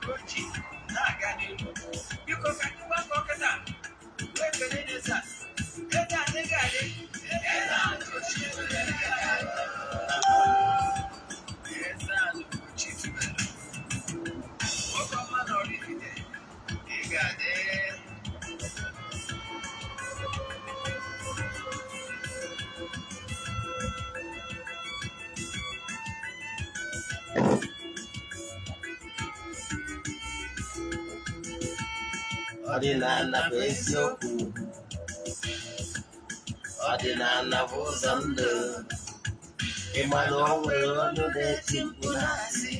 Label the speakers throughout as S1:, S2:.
S1: Ugochi, na-aga biko ka anyị gbakọ kịta wee kelee n'eze adịghị adị Eze-Ana Ugochi Eze-Ana Ugochi tubelu nwoke ọma na oraifite ị ga-adị ọdịnala bụ eziokwu ọdịnala bụ ụzọ ndụ ịma na o nwere ọnụ na-eti mkpu na-asị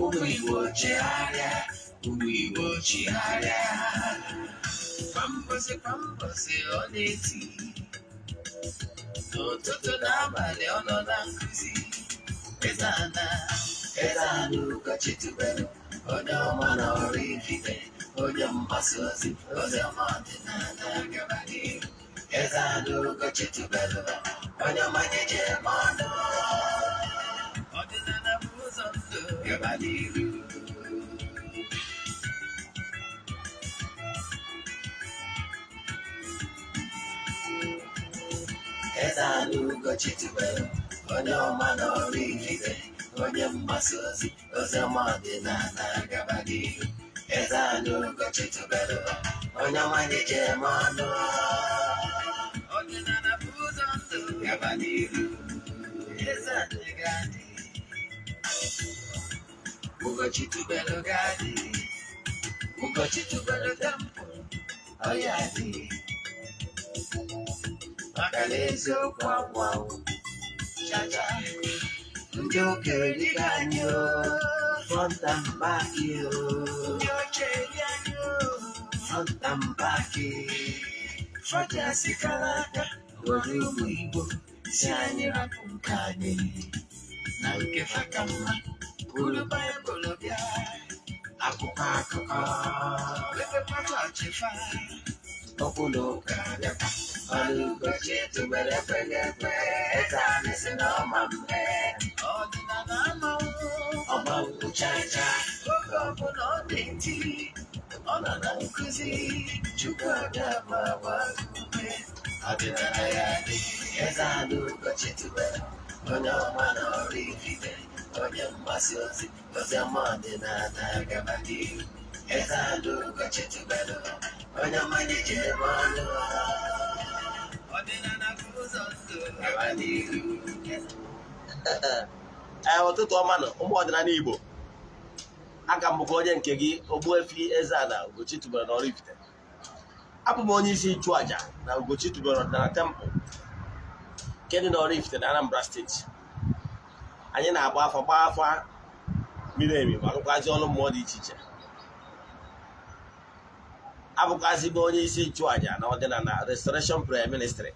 S1: ụmụ Igbo chigharịa ụmụ Igbo chigharịa kwambosi ọ na-eti n'ụtụtụ n'abalị ọ nọ na nkụzi Eze-Ana Ugochi tubelu onye ọma na oraifite onye mgbasa ozi ọma ọdịnala gaba n'ihu Eze-Ana Ugochi tubelu onye ọma na-eje eme ọnụ ọdịnala bụ ụzọ ndụ gaba n'ihu Eze-Ana Ugochi tubelu onye ọma na oraifite onye mgbasa ozi ọma ọdịnala gaba n'ihu Eze-Ana Ugochi tubelu onye ọma na-eje eme ọnụ ọdịnala bụ ụzọ ndụ gaba n'ihu Eze-Ana ga-adị Ugochi tubelu ga-adị Ugochi tubelu temple ọ ya adị maka na eziokwu agwụ chacha ndị okenye dịka anyị front and back ndị ochie dị anyị front and back fọdụasị kara aka were ụmụ Igbo si anyị rapụ nke anyị na nke faka mma bụrụ Baịbụl bịa akụkọ wepụta ọchịfa okwu na ụka bịakwa ọnụ Ugochi tubelu ekweghị ekwe Eze-Ana sị na ọma mme ọdịnala ọmanwụ chacha oge ọbụla ọ na-eti ọ nọ na nkụzi Chukwu adama ume ọdịnala ya dị Eze-Ana Ugochi tubelu onye ọma na oraifite onye mgbasa ozi ọma ọdịnala gaba n'ihu Eze-Ana Ugochi tubelu onye ọma na-eje eme ọnụ ọdịnala bụ ụzọ ndụ gaba n'ihu ụtụtụ ọma nọ ụmụ ọdịnala Igbo aka m bụkwa onye nke gị Ogbuefi Eze-Ana Ugochi tubelu na oraifite abụ m onye isi nchụaja na Ugochi tubelu ọdịnala temple nke dị na oraifite na Anambra steeti anyị na-agba afa miri emi ma rụkwazi ọrụ mmụọ dị iche iche abụkwazị m onye isi nchụaja na ọdịnala restoration prayer ministry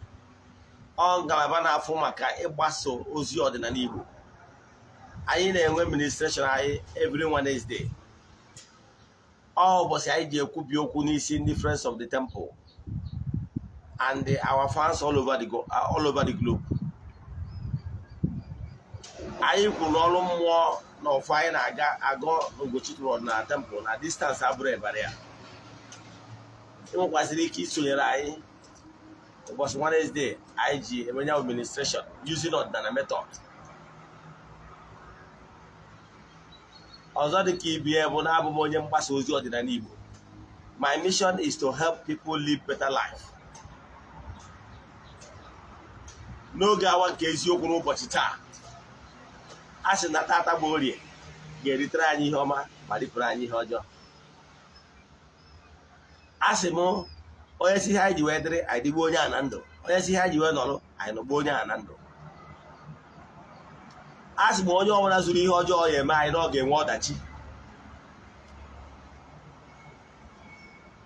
S1: ọ ngalaba na-afụ maka ịgbaso ozi ọdịnala Igbo anyị na-enwe ministration anyị every Wednesday ọ ụbọchị anyị ji ekwubi okwu n'isi ndị Friends of the Temple and our fans all over the globe anyị kwuru n'ọrụ mmụọ na ọfụ anyị na-aga agụ Ugochi tubelu ọdịnala temple na distance abụrụ ebara ya enwekwazịrị ike isonyere anyị ụbọchị Wednesday anyị ji emenye administration using ọdịnala method ọzọ dị ka ibie bụ na abụ m onye mgbasa ozi ọdịnala Igbo my mission is to help people live better life n'oge awa nke eziokwu n'ụbọchị taa a sị na tata bụ orie ga-eritere anyị ihe ọma ma ripụrụ anyị ihe ọjọọ a sị m onye si ihe anyị ji wee dịrị anyị dịgbu onye a na ndụ onye si ihe anyị ji wee nọrọ anyị nọgbu onye a na ndụ a sị m onye ọbụla zuru ihe ọjọọ ya eme anyị na ọ ga-enwe ọdachi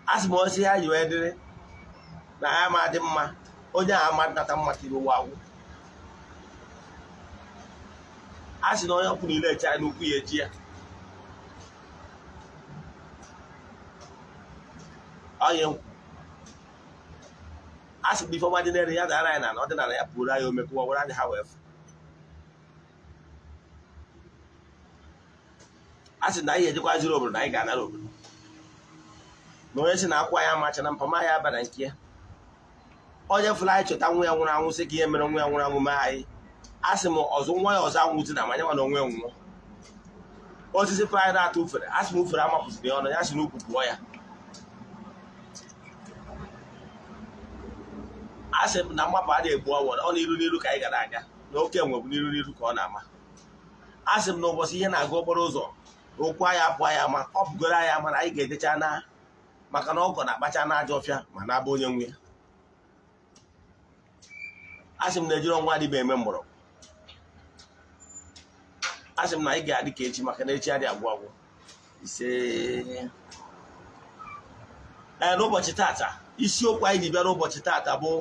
S1: a sị m onye si ihe anyị ji wee dịrị na ya ma dị mma onye a ma nata mma ka ibe wawụ a sị na onye ọkwụ niile eche anyị n'ukwu ya eji ya onye nkwu a sị bụ ifeọma dị n'ere ya dara anyị na ọdịnala ya pụrụ anyị omekwa were anyị ha wee fụ asị na anyị ejekwaziri obodo na anyị ga-anara obodo na onye si na akwa ya macha na mpama ya bara nke ya onye fụrụ anyị chọta nwa ya nwụrụ anwụ sị ka ihe mere nwa ya nwụrụ anwụ mee anyị asị m ọzọ nwa ya ọzọ anwụzi na manya mana onwe nwụọ osisi fere na-atụ ufere asị m ufere amapụziri ya ọnụ ya si n'ukwu pụọ ya asị m na mmapụ a na-egbu ọwụrụ ọ n'iru n'iru ka anyị gara aga na oke enwe bụ n'iru n'iru ka ọ na-ama asị m na ụbọchị ihe na-aga okporo ụzọ okwu anyị apụ anyị ama ọ bụgoro anyị ama na anyị ga-edecha na maka na ọgọ na-akpacha na aja ọfịa ma na-abụ onye nwe ya asị m na ejiri ọnwa adịbe eme mgbọrọgwụ asị m na anyị ga-adị ka echi maka na echi adị agwụ agwụ ise n'ụbọchị tata isiokwu anyị ji bịa n'ụbọchị tata bụ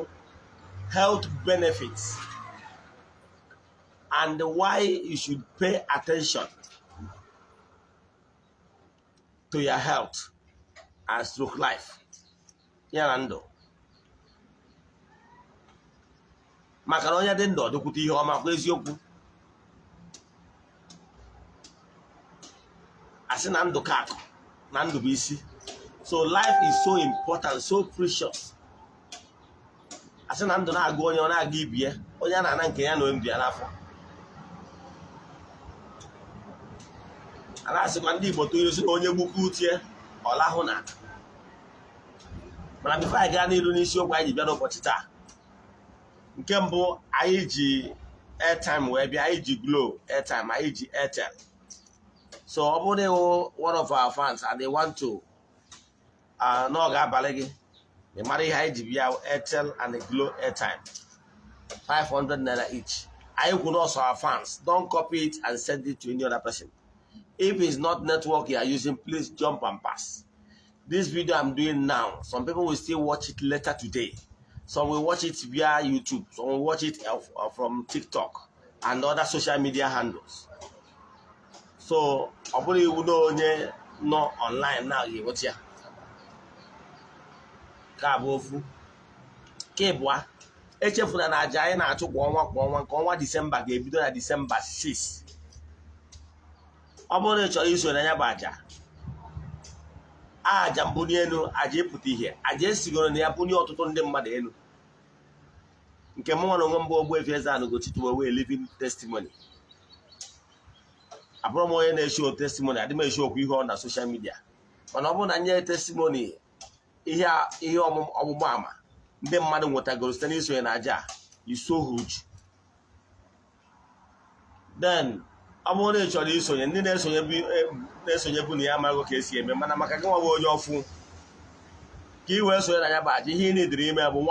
S1: health benefits and why you should pay attention to your health and stroke life ya na ndụ maka na onye dị ndụ ọdịkwute ihe ọma kwa eziokwu asị na ndụ ka akụ na ndụ bụ isi so life is so important so precious asị na ndụ na-agụ onye ọ na-aga ibie onye a na-ana nke ya na ndụ ya n'afọ a na-asịkwa ndị Igbo tụnyere si na onye gbukwu utie ọ lahụ na mana bifo anyị gaa n'iru n'isiokwu anyị ji bịa n'ụbọchị taa nke mbụ anyị ji airtime wee bịa anyị ji Glo airtime anyị ji Airtel so ọ bụrụ na one of our fans and they want to na ọ ga-abalị gị ị mara ihe anyị ji bịa Airtel and Glo airtime 500 naira each anyị kwuru also our fans don't copy it and send it to any other person if it's not network you are using please jump and pass this video I'm doing now some people will still watch it later today some will watch it via YouTube some will watch it from TikTok and other social media handles so ọ bụrụ iwu na onye nọ online now ga-enweta ya ka bụ ofu ka ịbụa echefuna na aja anyị na-achụ kwa ọnwa nke ọnwa Disemba ga-ebido na Disemba 6 ọ bụrụ na ị chọrọ iso na ya bụ aja mbunye elu aja ịpụta ihe aja esigoro na ya bunye ọtụtụ ndị mmadụ elu nke m nwa na onwe mbụ Ogbuefi EZE-ANA Ugochi wee living testimony abụrụ m onye na-esho testimony adị m esho okwu ihe ọ na social media mana ọ bụrụ na nye testimony ihe ọgbụgba ama ndị mmadụ nwetagoro site n'isonye na aja is so huge then ọ bụrụ na ị chọrọ isonye ndị na-esonye bụ na ya amaghị ka esi eme mana maka gị nwa bụ onye ọfụ ka ị wee sonye na ya bụ aja ihe ị na-ediri ime bụ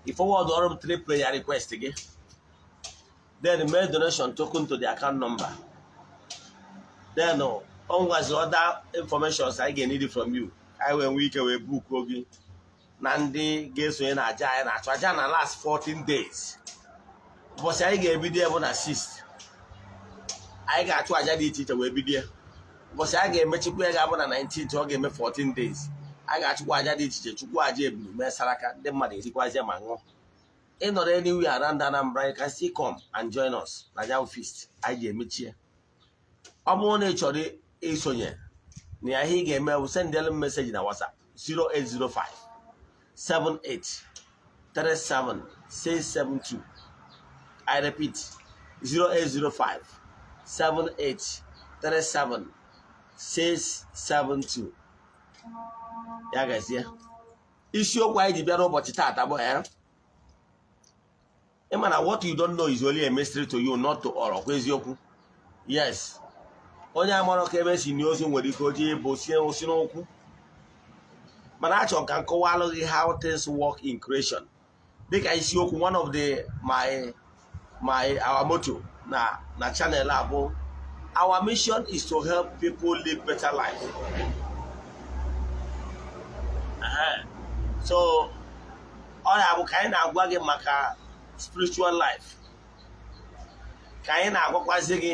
S1: 1 forward ọrụ m 3 prayer request gị then make donation token to the account number then always other information I get needed from you I will nwee ike wee book gị na ndị ga-esonye na aja anyị na-achụ aja na last 14 days ụbọchị anyị ga-ebido bụ na 6 anyị ga-achụ aja dị iche iche wee bido ụbọchị anyị ga-emechikwa ya ga-abụ na 19 ọ ga-eme 14 days a ga-achụkwa aja dị iche iche chukwu aja ebulu mee saraka ndị mmadụ erikwazie ma ṅụọ ịnọrọ anywhere around Anambra you can still come and join us na Jam Feast anyị ga-emechie ọ bụrụ na ị chọrọ isonye na ya ihe ị ga-eme bụ sendel m meseji na WhatsApp 0805 78 37 672 I repeat 0805 78 37 672 ya gazie isiokwu anyị ji bịa n'ụbọchị taata bụ ịma na what you don't know is only a mystery to you not to all ọkwa eziokwu yes onye amara ka ebe si n'ozu nwere ike oji bụ sie osi n'okwu mana achọrọ ka nkọwa alụghị how things work in creation dịka isiokwu one of the our motto na channel abụ our mission is to help people live better life so ọ na-abụ ka anyị na-agwa gị maka spiritual life ka anyị na-agwakwazi gị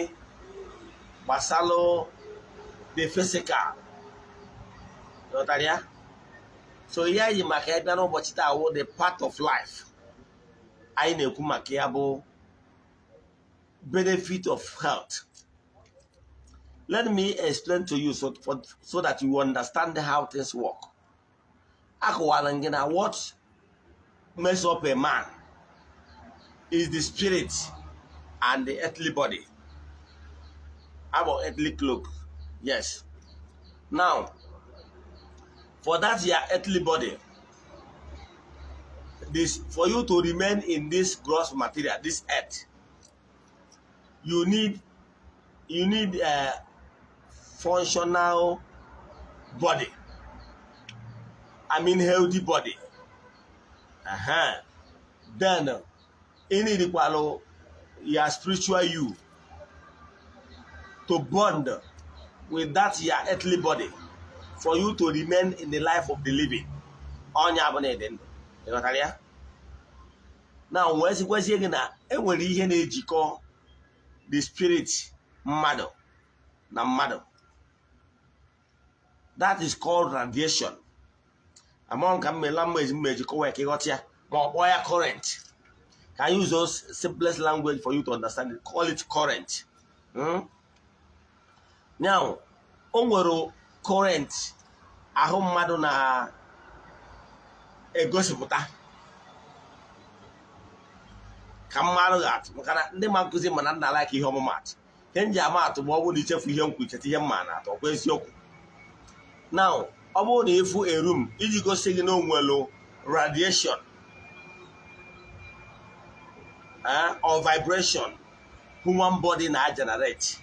S1: gbasalụ the physical ya so ihe anyị maka ya bịa n'ụbọchị taa wụ the part of life anyị na-ekwu maka ya bụ benefit of health Let me explain to you so that you understand how things work. What makes up a man is the spirit and the earthly body. Our earthly cloak. Yes. Now, for that your earthly body, for you to remain in this gross material, this earth, you need a functional body. I mean healthy body. Then you need your spiritual you to bond with that your earthly body for you to remain in the life of the living. Now, enwere ihe na-ejikọ the spirit mmadụ na mmadụ. That is called radiation. Among language current. Can use those simplest language for you to understand it. Call it current. Now, onwere current ahụ mmadụ na egosipụta ka mmadụ ga-atụ maka na ndị ma nkụzi mana nna like ihe ọmụmatụ. Ihe nji ama atụ ma ọ bụrụ na ichefu ihe nkwu icheta ihe mma na atọ kwa eziokwu. Now, ọ bụrụ na ịfụ a room iji gosi gị na onwelu radiation or vibration human body na generate.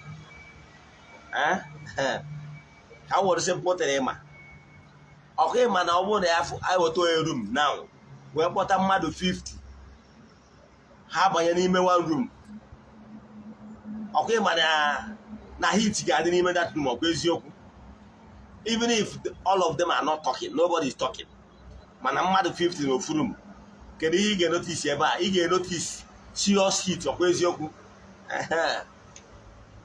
S1: Ka were simple ịma ọkụ ịma na ọ bụrụ na ya iweta a room now wee kpọta mmadụ 50 ha banye n'ime one room. ọkụ ịma na heat ga-adị n'ime that room ọkụ eziokwu. Even if all of them are not talking, nobody is talking. Mana mmadụ 50 n'ofu room. Kedu ihe ị ga-notice ebe a? Ị ga-notice serious heat ọkụ eziokwu.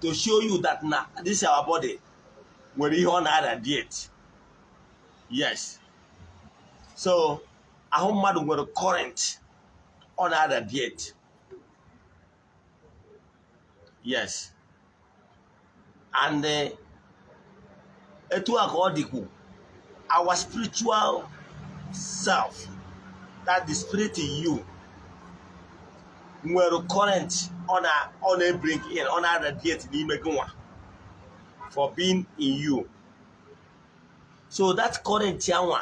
S1: To show you that now this is our body nwere ihe ọ na-radiate. Yes. So ahụ mmadụ nwere current ọ na-radiate. Yes. And etu aka ọ dịkwu our spiritual self, that the spirit in you, nwere current ọ na-bring in, ọ na-radiate n'ime gị nwa for being in you. So that current yanwa,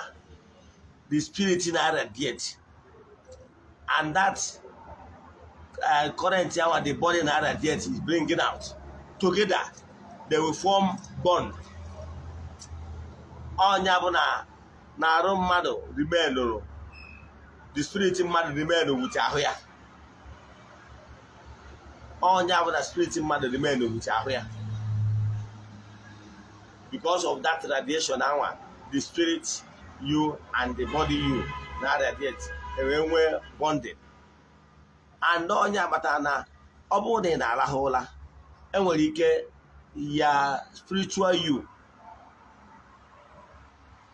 S1: the spirit na-radiate, and that current yanwa, the body na-radiate is bringing out. Together, they will form bond. Onya bụ na arụ mmadụ remain, the spirit mmadụ remain with ahụ ya. Onya bụ na spirit mmadụ remain with ahụ ya. Because of that radiation, the spirit you and the body you na radiate, enwe bonding. And onya bata na ọ bụrụ na ị na-arahụ ụra, enwere ike ya spiritual you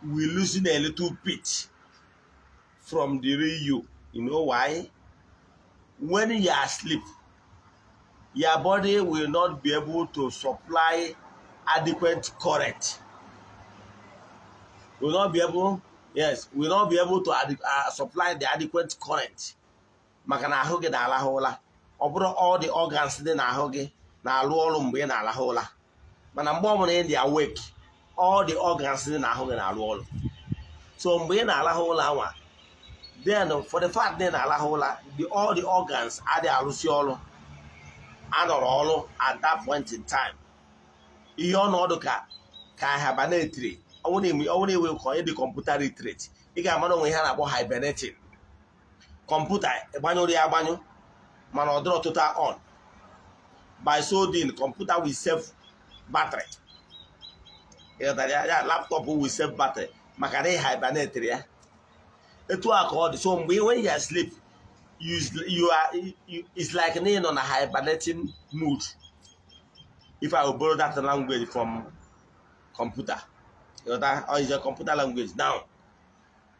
S1: will loosen a little bit from the real you. You know why? When you are asleep, your body will not be able to supply adequate current. Will not be able to supply the adequate current. Maka na ahụ gị na-arahụ ụra. Ọ bụrụ all the organs dị n'ahụ gị na-arụ ọrụ mgbe ị na-arahụ ụra. Mana mgbe ọ bụla ị dị awake, all the organs dị n'ahụ gị na-arụ ọrụ. So mgbe ị na-arahụ ụra nwa, then for the fact na ị na-arahụ ụra, all the organs adị arụsị ọrụ, anọrọ ọrụ at that point in time. Ihe ọnọdụ ka hibernatory, ọ na-ewe ka onye dị kọmputa retreat, ị ga-ama na onwe ihe a na-akpọ hibernating. Kọmputa ịgbanyụrụ ya agbanyụ mana ọ dịrọ total on. By so doing, computer will save battery. Laptop will save battery. Maka na hibernate ya. Etu aka ọ dị. So when you are asleep, it's like being on a hibernating mood. If I will borrow that language from computer, or is a computer language. Now,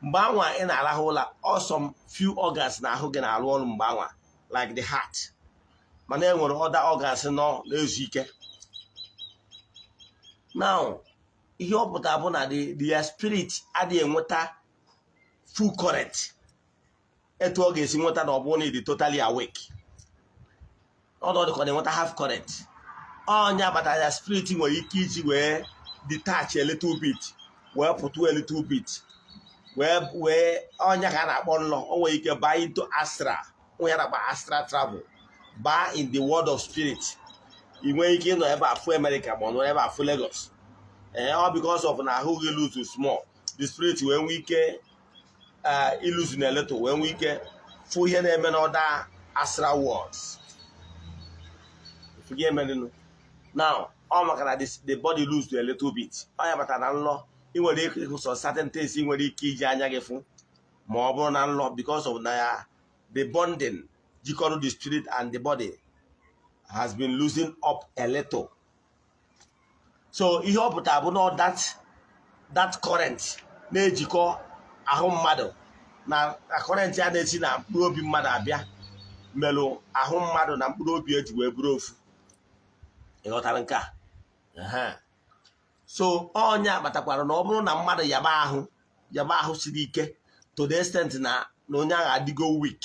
S1: mgbe anwa ị na-arahụ ụra, or some few organs na-ahụ gị na-arụ ọrụ mgbe anwa, like the heart. Mana enwere other organs nọ na-ezu ike. Now, ihe ọ pụtara bụ na the spirit adịghị enweta full current etu ọ ga-esi nweta na ọ bụrụ na ịdị totally awake. Ọ dịka ọ na-enweta half current. Onye batara ya spirit nwere ike iji wee detach a little bit, wee pụtụ a little bit, wee onye ka a na-akpọ nlọ. O nwere ike baa into astral, onye na-akpa astral travel, baa in the world of spirit. Ị nwere ike ịnọ ebe a fụ America ma ọ nọ ebe a fụ Lagos. All because of na ahụ gị lose small, the spirit wee nwee ike illusion a little, wee nwee ike fụ ihe na-eme n'ọda astral worlds. Forget me. Now, all maka na the body lose to a little bit. Onye batara na nlọ, ị nwere ike ịhụ so certain things ị nwere ike iji anya gị fụ ma ọ bụrụ na nlọ, because of na the bonding jikọrọ the spirit and the body has been losing up a little. So ihe ọ pụtara bụ na that current na-ejikọ ahụ mmadụ na current ya na-esi na mkpụrụ obi mmadụ abịa melụ ahụ mmadụ na mkpụrụ obi eji wee bụrụ ofu. Ịghọtara nke a? So onye akpatakwara na ọ bụrụ na mmadụ yaba ahụ siri ike to the extent na onye ahụ adịgo weak,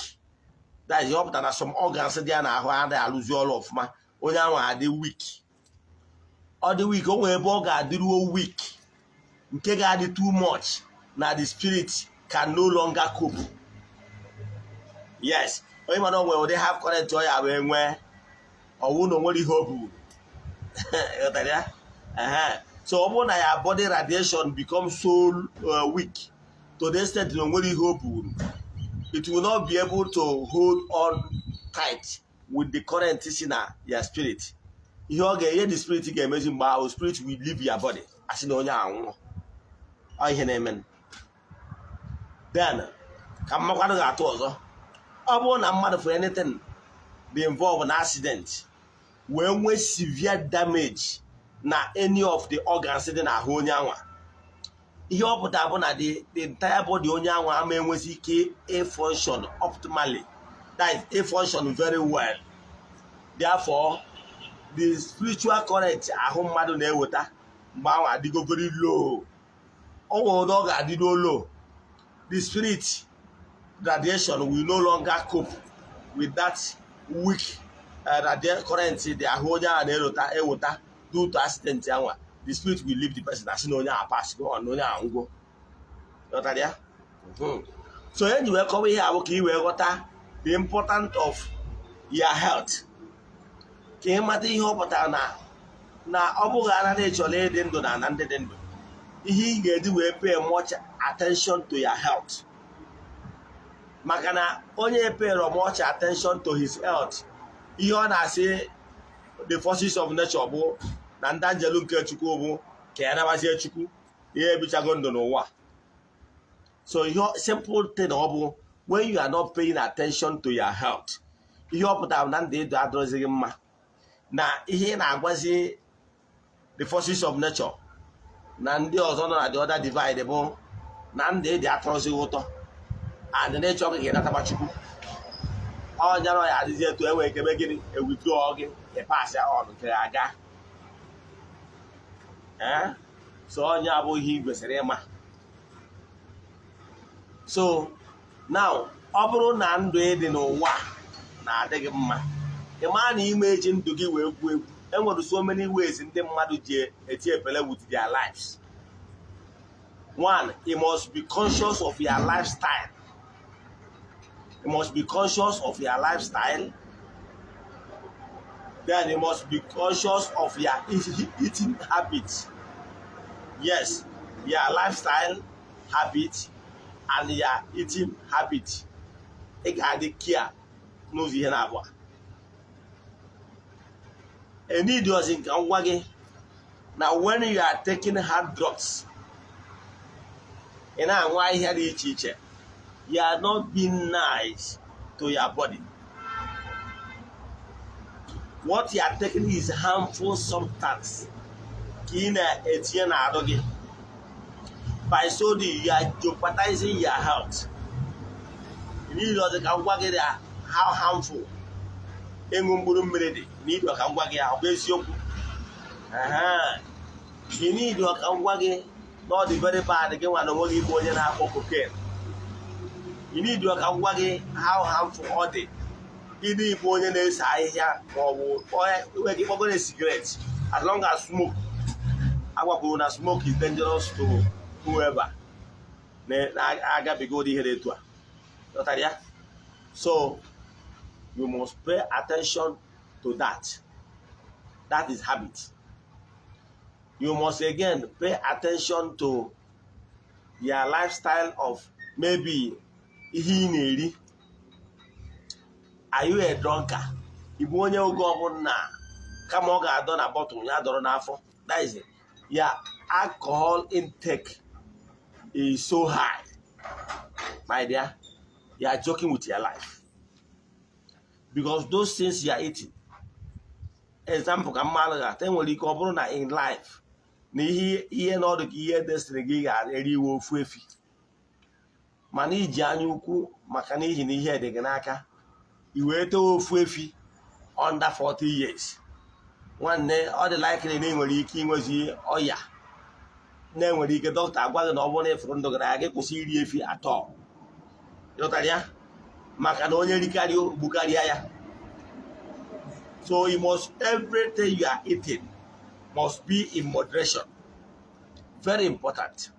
S1: that is, ọ pụtara na some organs dị ya na ahụ adịghị alụzi ọrụ ọfụma, onye ahụ adị weak. Ọ dị weak, o nwere ebe ọ ga-adịruo weak nke ga-adị too much na the spirit can no longer cope. Yes, onye mana onwe ụdị half current ọ ya wee nwee ọwụ na onwere ihe o buru. So ọ bụrụ na ya body radiation becomes so weak to the extent na onwere ihe o buru, it will not be able to hold on tight with the current si na your spirit. Ihe ọ ga-enye the spirit ga-emezi mgbe ahụ spirit will leave your body asị na onye anwụọ. Ọ ihe na-eme. Then ka mmakwanụ ga-atụ ọzọ. Ọ bụrụ na mmadụ for anything be involved in accident wee nwee severe damage na any of the organs dị n'ahụ onye anwa, ihe ọ pụtara bụ na the entire body onye anwa ama enwezi ike function optimally, that is function very well. Therefore, the spiritual current ahụ mmadụ na-eweta mgbe ahụ adịgo very low. O nwere ụdị ọ ga-adịdo low, the spirit radiation will no longer cope with that weak radiation current the ahụ onye ahụ na-eweta due to accident anwa. The spirit will leave the person asị na onye ahụ pass go on, onye ahụ ngwo. So enyi wee kọwa ihe abụ ka ị wee ghọta the importance of your health, ka ị mata ihe ọ pụtara na ọ bụghị ana na-echọrọ ịdị ndụ na ndị dị ndụ, ihe ị ga-eji wee pay much attention to your health. Maka na onye pay much attention to his health, ihe ọ na-asị the forces of nature bụ na ndị anjelu nke Chukwu bụ ka ya nabazie Chukwu, ihe ebichago ndụ n'ụwa. So ihe simple thing ọ bụ when you are not paying attention to your health, ihe ọ pụtara na ndị edo adọzighị mma, na ihe na-agwazi the forces of nature na ndị ọzọ nọ na the other divide bụ na ndị dị atọzighị ụtọ and na-echọ gị ga-enataba Chukwu. Ọnya nọ ya adịzi etu enwere ike eme gịnị ewithdraw gị ịpasị ọnụ nke aga. So onye abụghị ihe kwesịrị ịma. So now ọ bụrụ na ndụ ịdị n'ụwa na-adịghị mma, ị maa na ime eji ndụ gị wee gwuo egwu. Enwere so many ways ndị mmadụ ji eti epele with their lives. One, you must be conscious of your lifestyle. You must be conscious of your lifestyle. Then you must be conscious of your eating habits. Yes, your lifestyle habit and your eating habit. You got to care. No, you have one. And it doesn't come working. Now, when you are taking hard drugs, and I'm why here the teacher, you are not being nice to your body. What you are taking is harmful substance. By so doing, you are jeopardizing your health. You need to come work it out. How harmful? Need to come work it out. You need your kangwagi, not the very bad again when only going in our cocaine. You need your kangwagi, how harmful all day. You need going in this eye or we're cigarettes. As long as smoke, our gonna smoke is dangerous to whoever. I got to go here to her. So you must pay attention to that. That is habit. You must again pay attention to your lifestyle of maybe ihe. Are you a drunkard? Ibu onye oge ọbụla kama ọ ga-adọ na bottle ya dọrọ n'afọ. That is it. Your alcohol intake is so high. My dear, you are joking with your life. Because those things you are eating. Example ka mmadụ ga-ata enwere ike ọ bụrụ na in life na ihe n'ọdụ ka ihe destiny gị ga-eri iwe ofu efi. Mana iji anya ukwu maka n'ihi na ihe dị gị n'aka i wee tee ofu efi under 40 years. Nwanne ọ dị likely na enwere ike inwezi ọya na-enwere ike dọkịta agwa gị na ọ bụrụ na ịfụrụ ndụ gị na gị kwụsị iri efi atọ. Ịghọtara ya? Maka na onye rikarịa ogbukarịa ya. So you must, everything you are eating must be in moderation. Very important.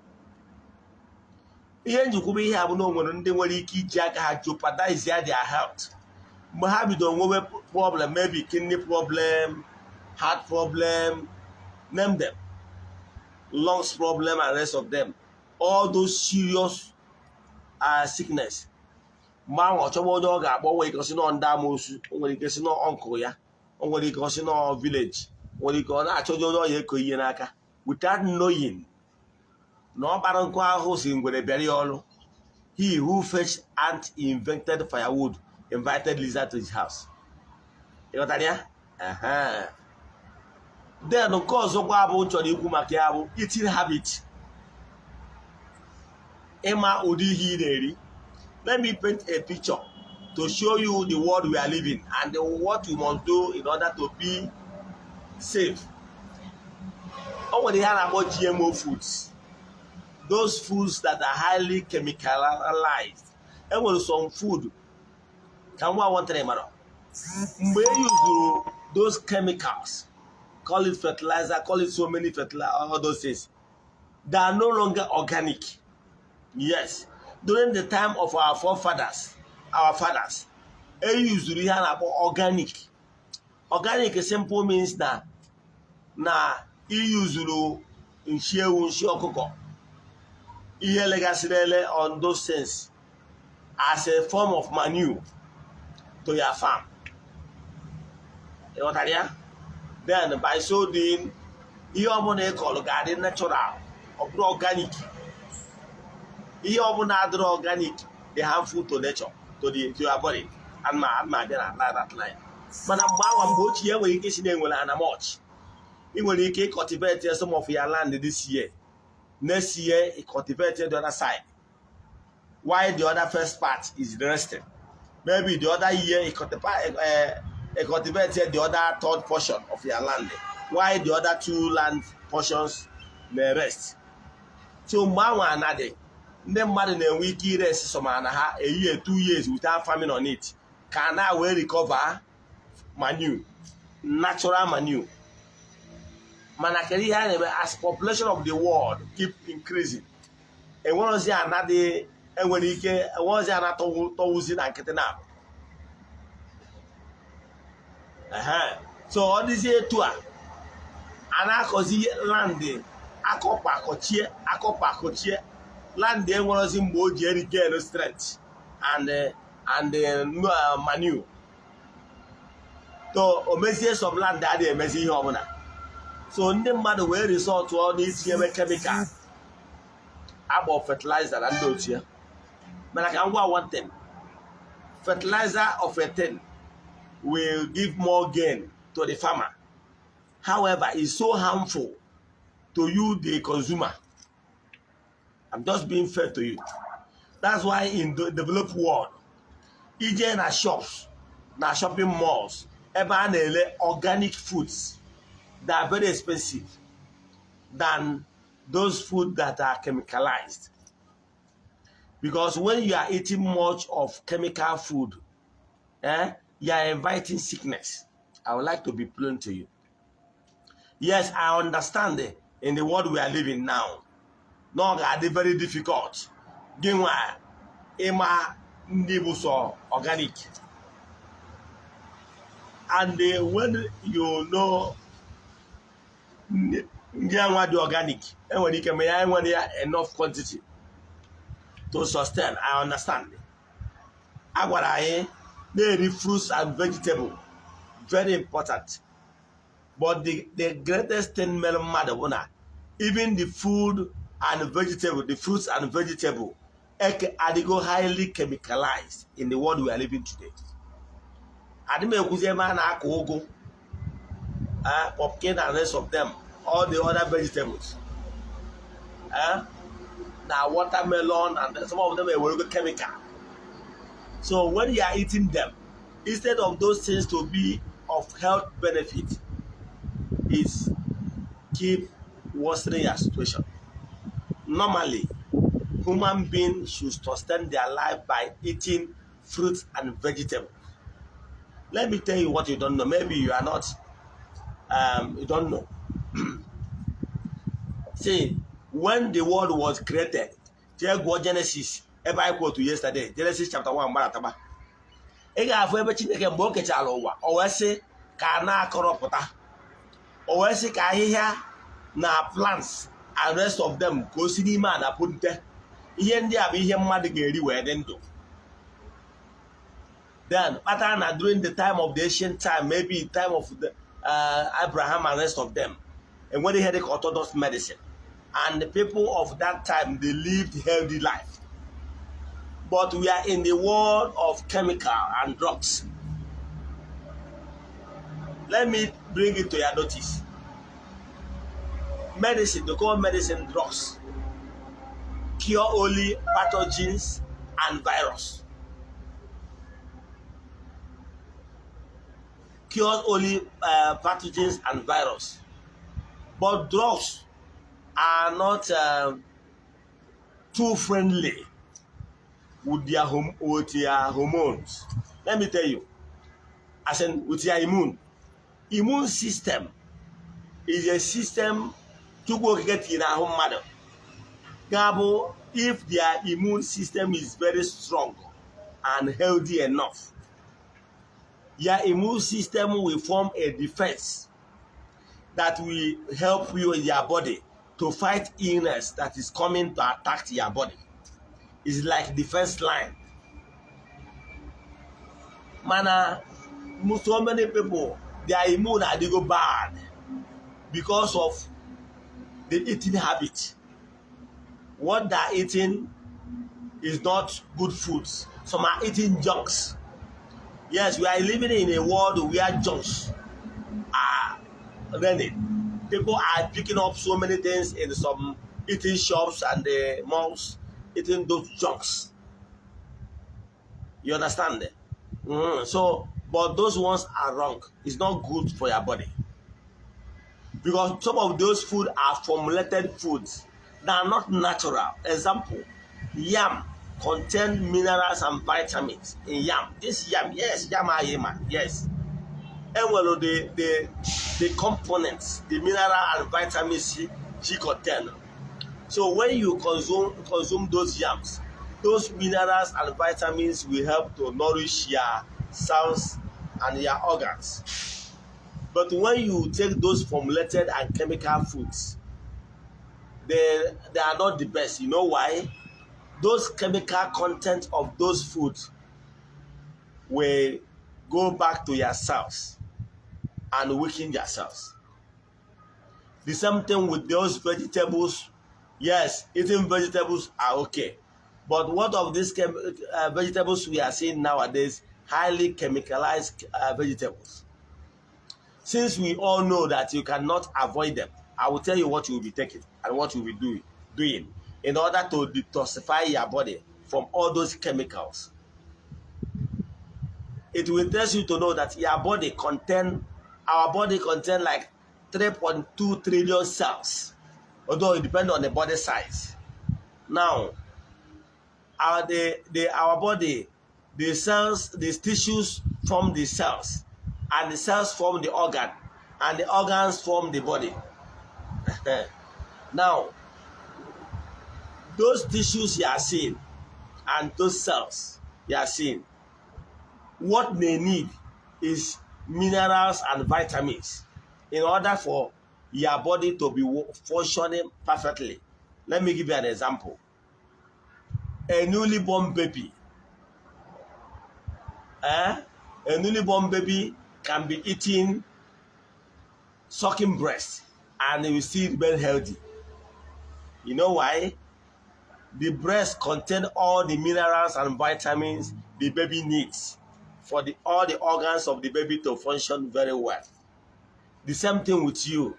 S1: Ihe njikwu bụ ihe abụ na onwere ndị nwere ike iji aka ha jeopardize their health. Mgbe ha bido nwewe problem, maybe kidney problem, heart problem, name them, lungs problem and rest of them. All those serious sickness. Mgbe ahụ ọchọgbo onye ọ ga-akpọ nwere ike ọsị nọ ndị amoosu, o nwere ike si nọ ọnkụl ya, o nwere ike ọsị nọ village, o nwere ike ọ na-achọje onye ọya eko ihe n'aka without knowing na ọ gbara nkụ ahụ si ngwere bịara ya ọrụ. He who fetched ant invented firewood invited lizard to his house. Ịghọtara ya? Then nke ọzọkwa bụ chọrọ ikwu maka ya bụ eating habit. Ịma ụdị ihe ị na-eri. Let me paint a picture to show you the world we are living and what we must do in order to be safe. O nwere ihe a na-akpọ GMO foods. Those foods that are highly chemicalized. E nwere some food ka nwa wantere mara. Mgbe e use those chemicals, call it fertilizer, call it so many fertilizer, all those things, they are no longer organic. Yes. During the time of our forefathers, our fathers, they used to have organic. Organic simple means that he used to share cocoa. He legacy on those things as a form of manure to your farm. You know what I mean? Then by so doing, he almost called garden natural or organic. Ihe ọbụla adịrọ organic dị harmful to nature, to your body, and ma dị na that line. Mana mgbe awa mgbe ochie nwere ike si na-enwere ana much. Ị nwere ike cultivate some of your land this year. Next year, you cultivate the other side. While the other first part is resting. Maybe the other year, you cultivate the other third portion of your land. While the other two land portions may rest. So mgbe awa anadị. Ndị mmadụ na-enwe ike iresi sọma na ha a year 2 years without farming on it ka na wee recover manure, natural manure. Mana kedu ihe a na-eme as population of the world keep increasing, enwerozi anadị enwere ike enwerozi anatọwụzi na nkịtị na so ọ dịzie etu a na-akọzi land akọpakọchie land enwerozi mgbe o ji regain strength and manure. So o mezie some land adị emezi ihe ọbụla. So ndị mmadụ wee resort ọ n'itinye chemical agba fertilizer na ndị ochie. Mana ka ngwa one thing, fertilizer of a thing will give more gain to the farmer. However, it's so harmful to you, the consumer. I'm just being fair to you. That's why in the developed world, ije na shops, na shopping malls, ebe a na-ele organic foods that are very expensive. than those food that are chemicalized. Because when you are eating much of chemical food, you are inviting sickness. I would like to be plain to you. Yes, I understand in the world we are living now. No, it's very difficult. Gịnwa ịma ndị bụ so organic. And when you know ndị anwa dị organic, enwere ike ma ya enwere ya enough quantity to sustain. I understand. Agwara anyị na-eri fruits and vegetables, very important. But the greatest thing mere mmadụ bụ na even the food and vegetable, the fruits and vegetable, are highly chemicalized in the world we are living today. Adịm ekwuzi ebe a na-akọ ụgụ, pumpkin and rest of them, all the other vegetables, now watermelon, and some of them are very chemical. So when you are eating them, instead of those things to be of health benefit, is keep worsening your situation. Normally, human beings should sustain their life by eating fruits and vegetables. Let me tell you what you don't know. Maybe you are not, you don't know. See, when the world was created, Genesis, ebe I quote to yesterday, Genesis chapter 1, Barataba. Ị ga-afụ ebe Chineke mgbe o kechara ụwa, o wee sị ka a na-akọrọpụta, o wee sị ka ahịhịa na plants and rest of them ka o si n'ime a na-apụnte. Ihe ndị a bụ ihe mmadụ ga-eri wee dị ndụ. Then, pattern during the time of the ancient time, maybe time of the, Abraham and rest of them, and when they had the orthodox medicine, and the people of that time, they lived healthy life. But we are in the world of chemical and drugs. Let me bring it to your notice. Medicine, they call medicine drugs, cure only pathogens and virus. Cures only pathogens and virus. But drugs are not too friendly with their hormones. Let me tell you, as in with your immune system is a system to go get in our home mother. Gabo, if their immune system is very strong and healthy enough, your immune system will form a defense that will help you in your body to fight illness that is coming to attack your body. It's like defense line. Mana, so many people, their immune are go bad because of the eating habit. What they're eating is not good foods. Some are eating junks. Yes, we are living in a world where junks are running. People are picking up so many things in some eating shops and the malls, eating those junks. You understand? So, but those ones are wrong. It's not good for your body. Because some of those food are formulated foods that are not natural. Example, yam contain minerals and vitamins in yam. This yam, yes, yam, yes. And well, the components, the mineral and vitamins she contain. So when you consume those yams, those minerals and vitamins will help to nourish your cells and your organs. But when you take those formulated and chemical foods, they are not the best. You know why? Those chemical content of those foods will go back to your cells and weaken your cells. The same thing with those vegetables. Yes, eating vegetables are okay. But what of these vegetables we are seeing nowadays, highly chemicalized vegetables? Since we all know that you cannot avoid them, I will tell you what you will be taking and what you will be doing in order to detoxify your body from all those chemicals. It will tell you to know that our body contain like 3.2 trillion cells. although it depends on the body size. Now, our body, the cells, the tissues form the cells, and the cells form the organ, and the organs form the body. Now, those tissues you are seeing and those cells you are seeing, what they need is minerals and vitamins in order for your body to be functioning perfectly. Let me give you an example. A newly born baby, a newly born baby can be eating sucking breast and you will still remain healthy. You know why? The breast contains all the minerals and vitamins the baby needs for all the organs of the baby to function very well. The same thing with you.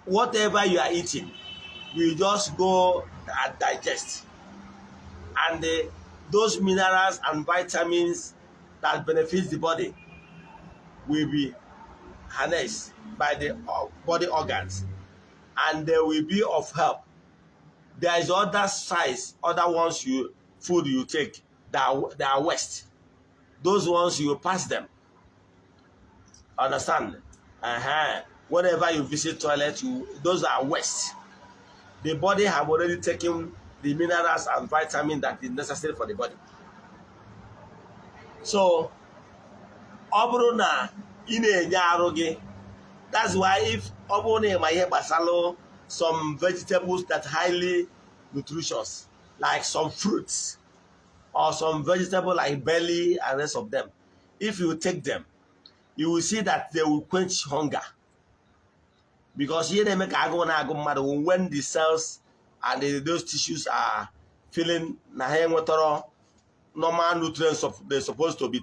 S1: Whatever you are eating will just go and digest. And those minerals and vitamins that benefit the body will be harnessed by the body organs. And they will be of help. There is other size, other ones food you take that are waste. Those ones you pass them. Understand? Whenever you visit toilet, those are waste. The body have already taken the minerals and vitamins that is necessary for the body. So, ọ bụrụ na ị na-enye arụ gị, that's why if ọ bụrụ na ịma ihe gbasara some vegetables that highly nutritious, like some fruits or some vegetable like belly and rest of them, if you take them, you will see that they will quench hunger. Because here they make agụ when the cells and those tissues are feeling normal nutrients they're supposed to be,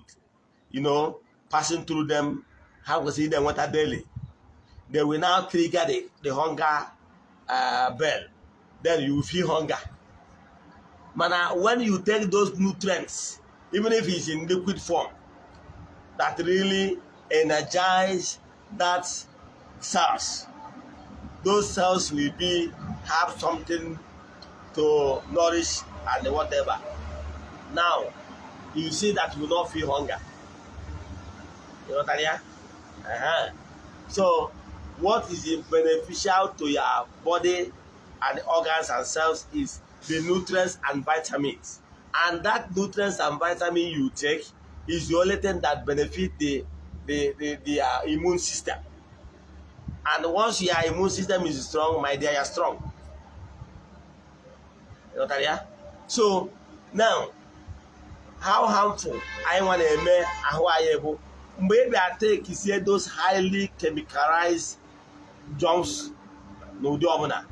S1: passing through them, how we see them water daily. They will now trigger the hunger bell. Then you will feel hunger. But when you take those nutrients, even if it's in liquid form, that really energize that cells. Those cells will have something to nourish and whatever. Now, you see that you will not feel hunger. You know what I mean? So, what is beneficial to your body and organs and cells is the nutrients and vitamins. And that nutrients and vitamin you take is the only thing that benefit the immune system. And once your immune system is strong, my dear, you're strong. You know what I mean? So, now, how harmful I want to make how I able. Maybe I take those highly chemicalized jumps no do abona.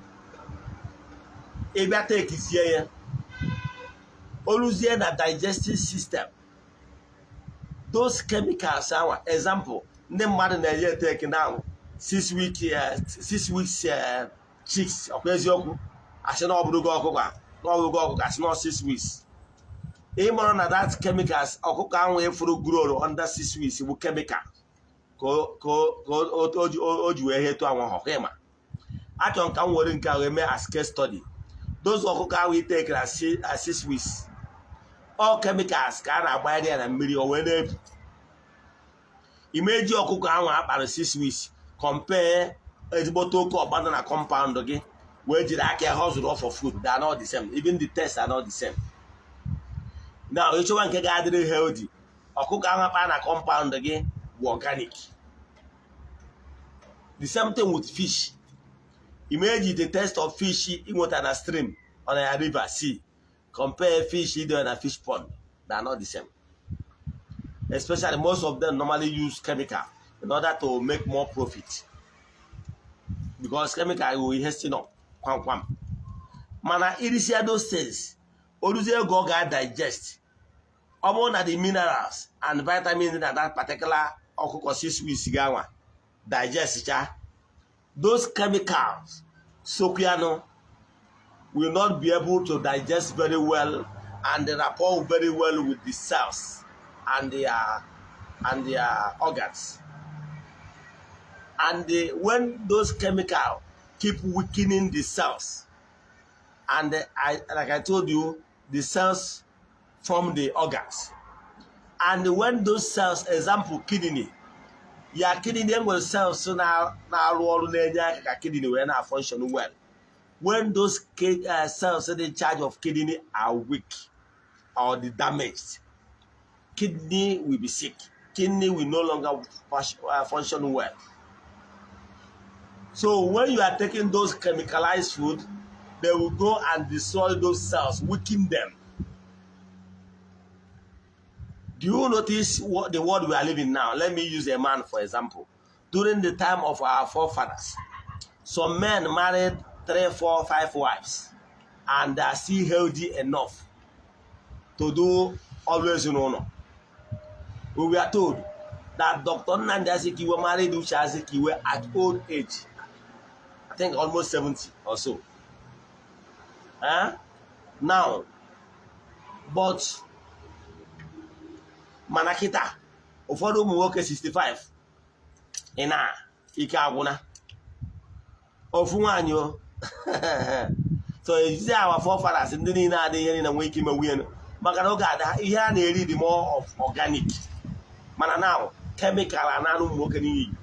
S1: If I take here, always the digestive system. Those chemicals are example. Name matter na take now 6 weeks chicks. Okay, I say no obugo ọkụkọ as not 6 weeks. Even na that chemicals ọkụkọ ahụ efuru grow under 6 weeks bụ chemical. Ko oji wee hetu anwụ ọhụ ịma. Achọ nka nwere nke ahụ eme as case study. Those ọkụkọ ahụ take as 6 weeks. All chemicals ka a na-agba ya na mmiri o wee na-ebu. Imeji ọkụkọ ahụ akpara 6 weeks compare ezigbote oke ọgbada na compound gị wee jiri aka hustle off of food. They are not the same. Even the tests are not the same. Now, each one can get healthy. Ọkụkọ ahụ akpara na compound gị bụ organic. The same thing with fish. Imagine the taste of fish in water na stream on a river, sea. Compare fish in a fish pond. They are not the same. Especially most of them normally use chemical in order to make more profit. Because chemical will hasten up. Mana irisia those things. Always go digest. Among the minerals and vitamins in that particular ọkụkọ 6 weeks digest. Those chemicals, Sokiano, will not be able to digest very well and rapport very well with the cells and their organs. And when those chemicals keep weakening the cells. And like I told you, the cells form the organs. And when those cells, example, kidney, your kidney will cells so now kidney will not function well. When those cells in charge of kidney are weak or damaged, kidney will be sick. Kidney will no longer function well. So when you are taking those chemicalized food, they will go and destroy those cells, weaken them. Do you notice what the world we are living now? Let me use a man for example. During the time of our forefathers, some men married 3, 4, 5 wives, and they are still healthy enough to do always in honor. We were told that Dr. Nnamdi Azikiwe married Uche Azikiwe at old age. I think almost 70 or so. Now, but Manakita, ụfọdụ ụmụ nwoke 65 ina ike agwụna ofu nwaanyị o. So ejizi our forefathers ndị niile adịghị ihe niile nwee ike ime nwunye maka na oge ada ihe a na-eri dị more of organic, mana now chemical ananụ ụmụ nwoke n'iyi,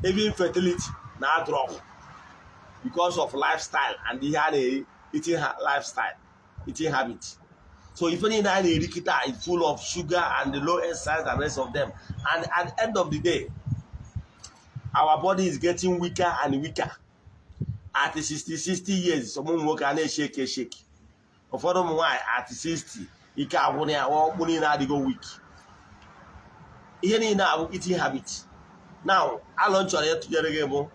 S1: even fertility na drop because of lifestyle and ihe a na-eri, eating lifestyle, eating habit. So if any rikita is full of sugar and the low exercise and the rest of them, and at the end of the day, our body is getting weaker and weaker. At 60 years, someone work and shake. For them, why at 60, he can't go weak. Here now eating habit. Now I launch on it to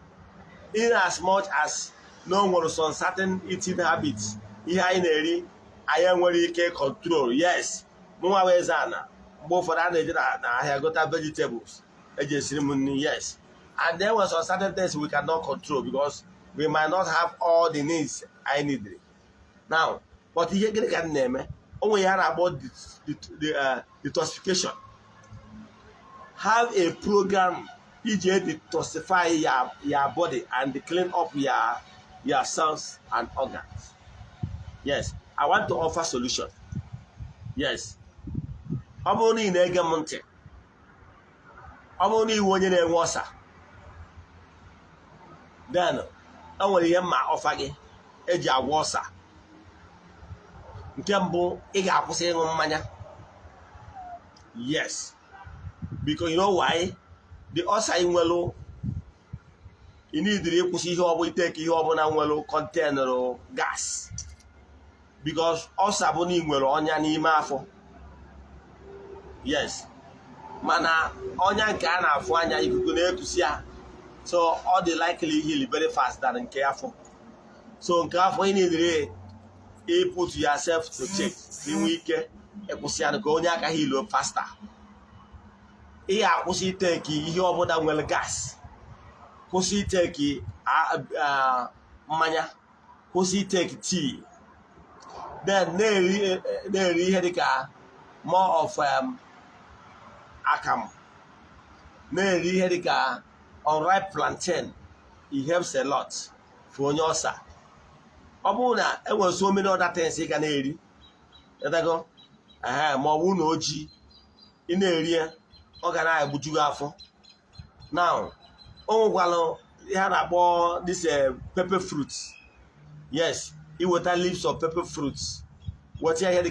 S1: in as much as no one was on certain eating habits. Here in area. I am very control. Yes, Mwa EZE-ANA. Both for that, I have got vegetables. Yes, and there was some certain things we cannot control because we might not have all the needs I need. Now, but here can name only hear about the detoxification. Have a program to detoxify your body and clean up your cells and organs. Yes. I want to offer solution. Yes. I'm only in Ege Monte. I'm only one in a wasa. Then I will hear my offer again. Eja wasa. Nkembo ega apose manya. Yes. Because you know why? The osa in welo. You need to push you take you over na welo container gas. Because us aboni nwere onya n'ime afọ. Yes. Mana onya nke a na-afụ anya ikuku na-ekusi ya. So all the likely heal very fast than nke afọ. So nke afọ you need to put yourself to check. Inwe ike ekusi ya ka onye aka heal faster. Ihe akwụsị take ihe ọbụla nwere gas. Kwụsị take mmanya. Kwụsị take tea. Then they here more of akam. They here unripe plantain. It helps a lot for yourself. Obuna, it was so many other things you can eat. Let go. More wound oji in the area. Organize bujuga. Now, while they had about this pepper fruits. Yes. It water leaves of pepper fruits. What you hear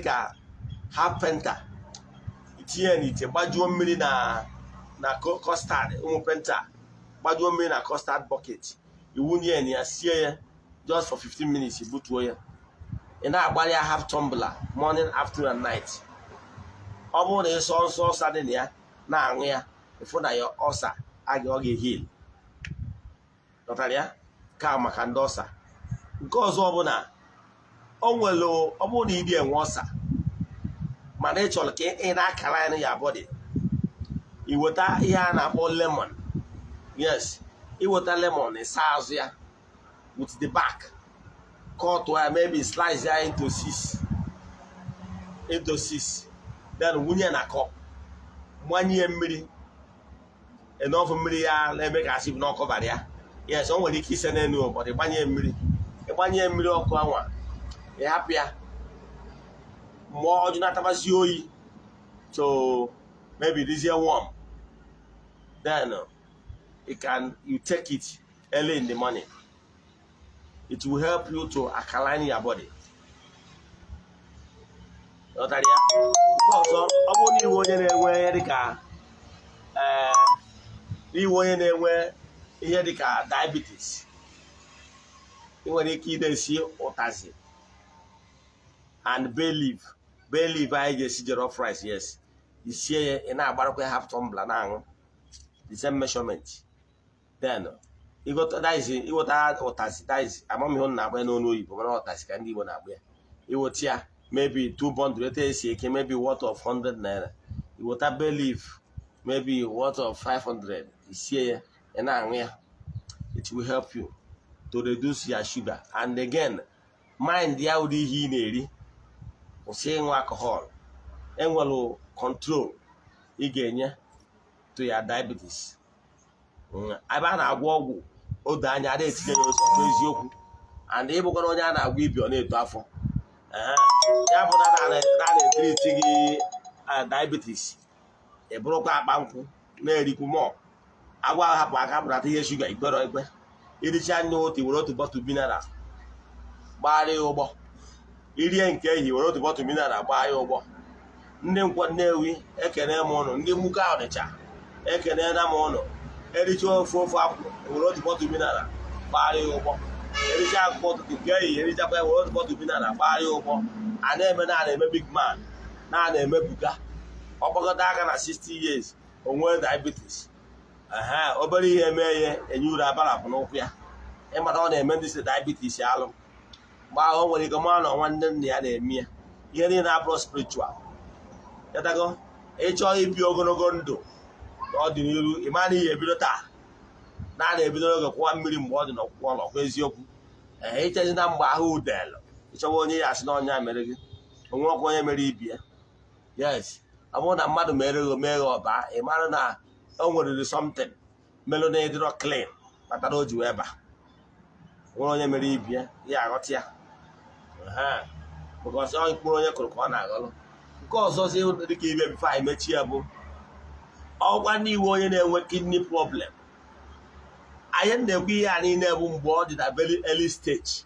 S1: half penta. It's here and it's a badge na custard, penta. Badge na custard bucket. You won't hear any see just for 15 minutes. You put away. And that body I have tumbler morning, afternoon, and night. About the so sudden here. Now where before that your ulcer I get heal. Natalia, Kama Kandosa. Because obuna onwelo obuna idi enwosa mana ị chọrọ ka ị na-akara in your body. Iweta ihe a na-akpọ lemon. Yes, iweta lemon ịsa azụ ya with the back. Cut or maybe slice ya into 6. Then wunye na cup. Mwanye mmiri. Enough mmiri ya na-eme ka asị na cover ya. yes o nwere ike ise n'elu obodo ịgbanye mmiri ọkụ anwa ịhapụ ya mmụọ ọjụ na-atabazi oyi so maybe this year warm then you take it early in the morning. It will help you to alkaline your body. Because diabetes. You want to keep the sea otazi and bay leaf. Bay leaf, I just see rough rice. Yes, you see, in our barrel have tumbler now. The same measurement. Then you got that is you got otazi. That is among me on na no you but not otazi can be one up there. You would here maybe 2 bundles, maybe worth of 100 naira. You would have bay leaf, maybe worth of 500. You see, and it will help you to reduce your sugar. And again, mind the audi he nearly or saying alcohol and will control again to your diabetes. I ban a wall or Danya you and able to weep your name to afford. Diabetes. A broke up uncle, nearly more. I will have a couple of years sugar. It is a note he wrote about to Binara. Barry Obo. Idian K, he wrote about to Binara, by Obo. Name what Newi, Ekene Mono, Nimuka the cha. Ekene Mono. Editor for who wrote about to Binara, Barry Obo. Editor got to gay, Editor wrote about to Binara, Barry Obo. I never name a big man. Now name a buga. Obogadagana 60 years on world diabetes. Oberi eme and you rabala ponopia. Emma on a medicine diabetes yallow. But when you come on one day near me, you're in a spiritual. Let I go. HOE Biogonogondo. Or do you imani a bilota? Now they belong of 1 million more than a wall of Ezioku. And it is number who del. It's only as non American. Walk away Meribia. Yes, I want a mother Mary or Mary or Ba, a marina. Oh, do something. Melody did not claim, but I told you ever. One of Meribia, yeah, got here. Because all Polonia could corner. Because also the give him 5 metriable. All one new one in a kidney problem. I end the we are in a womb board at a very early stage.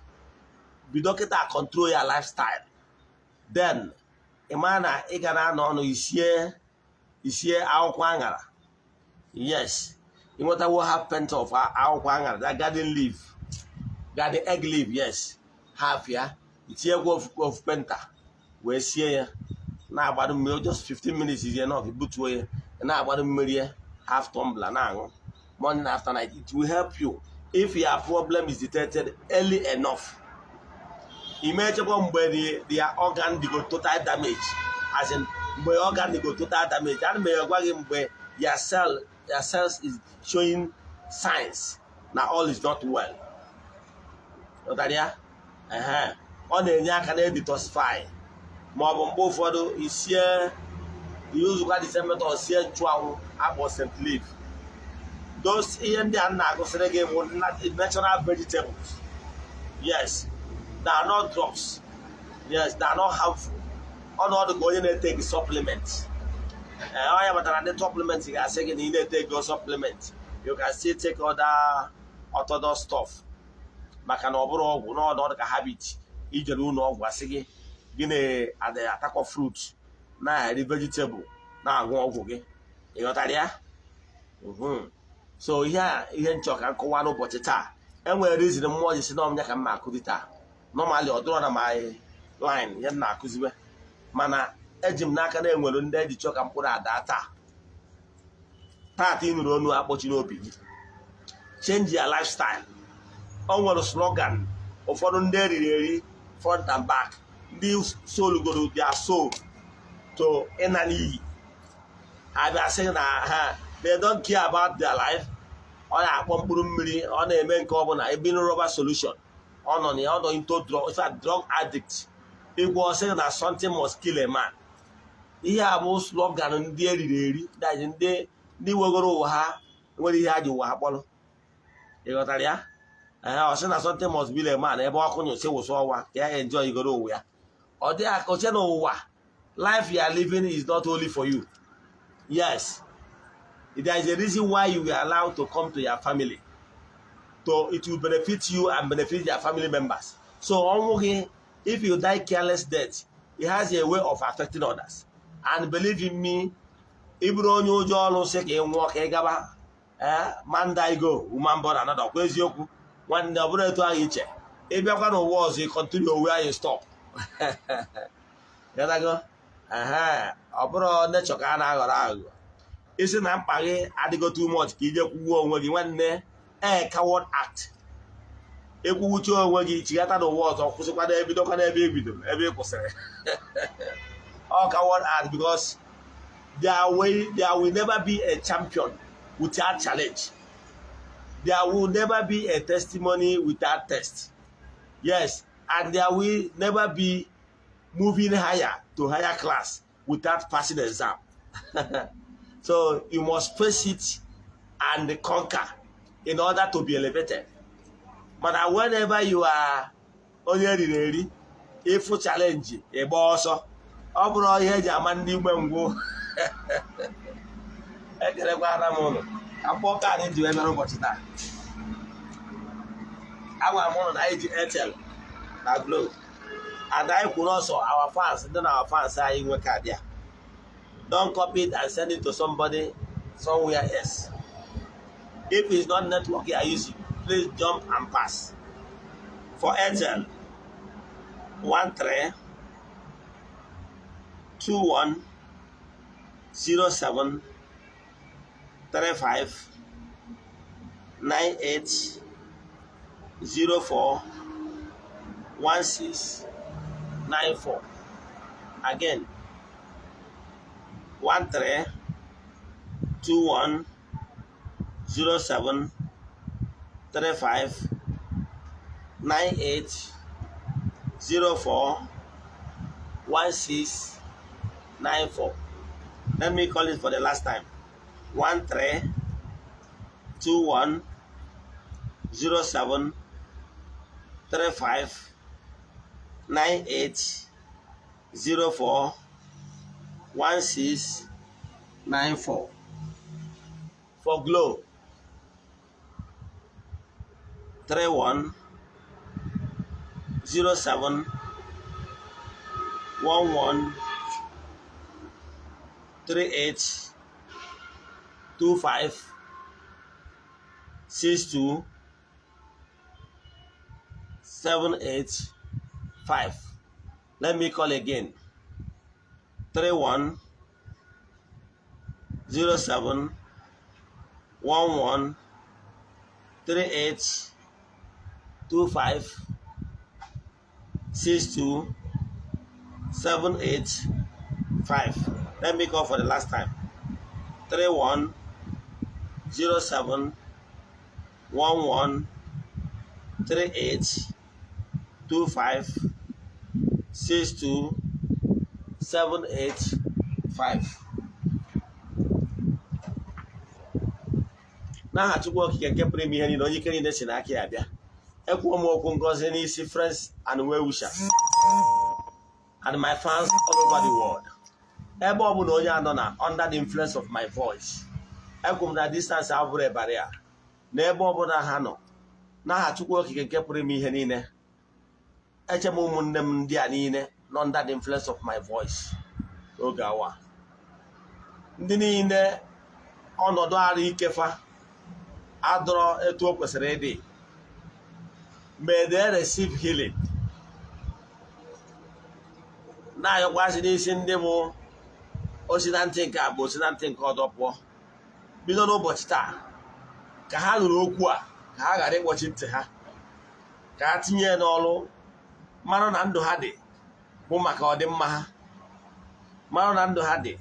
S1: Be doctor control your lifestyle. Then, a man I can on is here our quangara. Yes, you want to have pent of our quangara, that garden leaf, garden egg leaf, yes, half yeah. It's here of penta. We're here now about a just 15 minutes is enough. You put away and now about a million half tumbler now. Morning after night, it will help you if your problem is detected early enough. Imagine when their organ they go total damage, as in my organ they go total damage, and where your cells is showing signs now all is not well. On the near can detoxify. More both for is here. Use what is a method of seeing 12 absent leaf. Those in the Anagos were not natural vegetables. Yes, they are not drugs. Yes, they are not harmful. On all the going to take supplements. I am at the supplements. You are saying you need to take your supplements. You can still take other orthodox stuff. But can overall not a habit. Each one of was saying, Guinea at the attack of fruits. Now the vegetable. Now go okay. You got idea? So here you talk and go one about it. And where is the more you see no can mark it. Normally or draw my line, yet na kuzibe. Mana ejim naka na enwere ndị eji chọka mkpụrụ ada taa. Taa ịnụrụ onu akpọchi n'obi. Change your lifestyle. O nwere slogan ụfọdụ ndị eriri eri front and back. Ndị soul go their soul to enani. I be saying that they don't care about their life. Ọ na-akpọ mkpụrụ mmiri, ọ na-eme nke ọ bụla ebe no rubber solution. On the other into drug, it's a drug addict. It was saying that something must kill a man. He had most slogan and dairy that in the were her when he had you were. You got that? I was saying something must be a man. Ebo akon you say was all yeah, enjoy you go nowhere. Or there are no life you are living is not only for you. Yes. There is a reason why you were allowed to come to your family. So it will benefit you and benefit your family members. So if you die careless death, it has a way of affecting others. And believe in me, if you don't say man die go, woman born another. When the brother to each, if you are wars, you continue where you stop. There I go. Abro nature can I go. Isn't that pay? I go too much. You when you went there, coward act. If you would show when you get the words of Kusuka, every dog and every person. All coward act because there will never be a champion without challenge. There will never be a testimony without test. Yes, and there will never be moving higher to higher class without passing the exam. So you must face it and conquer in order to be elevated. But whenever you are only ready, if you challenge a boss, overall here Jamandi Mango. I'm walking into another watch that. I want on IG Airtel, that glow. And I could also our fans, then our fans are in Wakadia. Don't copy it and send it to somebody somewhere else. If it's not network you are using, please jump and pass. For Airtel, 13 21 07 35 98 04 16 94. Again, 13 21 07 35 98 04 16 94. Let me call it for the last time. 13 21 07 35 98 04 16 94. For Glow, 31 07 11 38 25 62 785. Let me call again. 31 07 11 38 25 62 785. Let me call for the last time. 31 07 11 38 25 62 785. Now I to work you can get premium in only can in Abia. Equal more Ngozi friends and well wishers. And my fans all over the world. Under the influence of my voice. I come that distance over a barrier. Never hano. Now I to work you can get premium in Echemum Dianine, under the influence of my voice. Ogawa. Dinine on Odari Kefa Adro Etuok was ready. May they receive healing. Now you're watching this in the more Ocean called up war. Below no but star. Kahalu Okwa, Kahagare watching to her. Katinye and all. Maron Ando Hade, Womaka or dem Maha. Maron Ando Hade,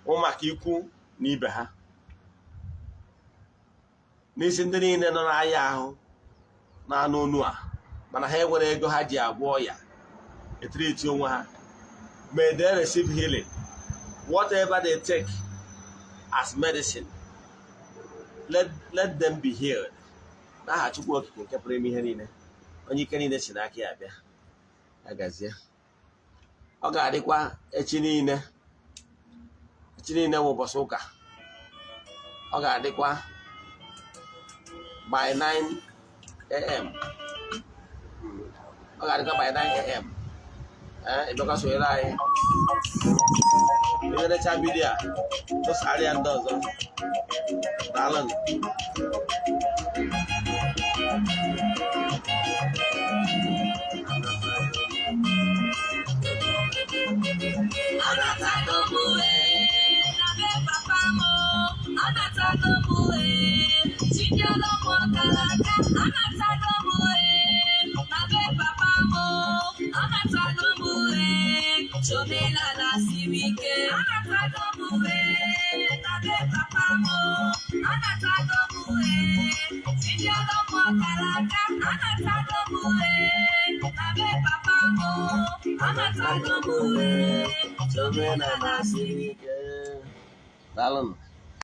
S1: Womakiku, Nibaha. Nisindini and on Ayaho. Na no nua mana ha were ego ha ji agwo ya treat you ha. May they receive healing. Whatever they take as medicine, let them be healed n'aha Chukwu Okike nke pụrụ ime ihe niile, onye ike niile si n'aka ya bịa. Agazie. Ọ ga-adịkwa echi niile bụ ụbọchị ụka. Ọ ga-adịkwa by 9 a.m. Ọ ga-adịkwa by 9 a.m. Ịbịakwa sonyere anyị. Ilerecha vidiyo a tụsara ya ndị ọzọ. Daalụ. Daalụ.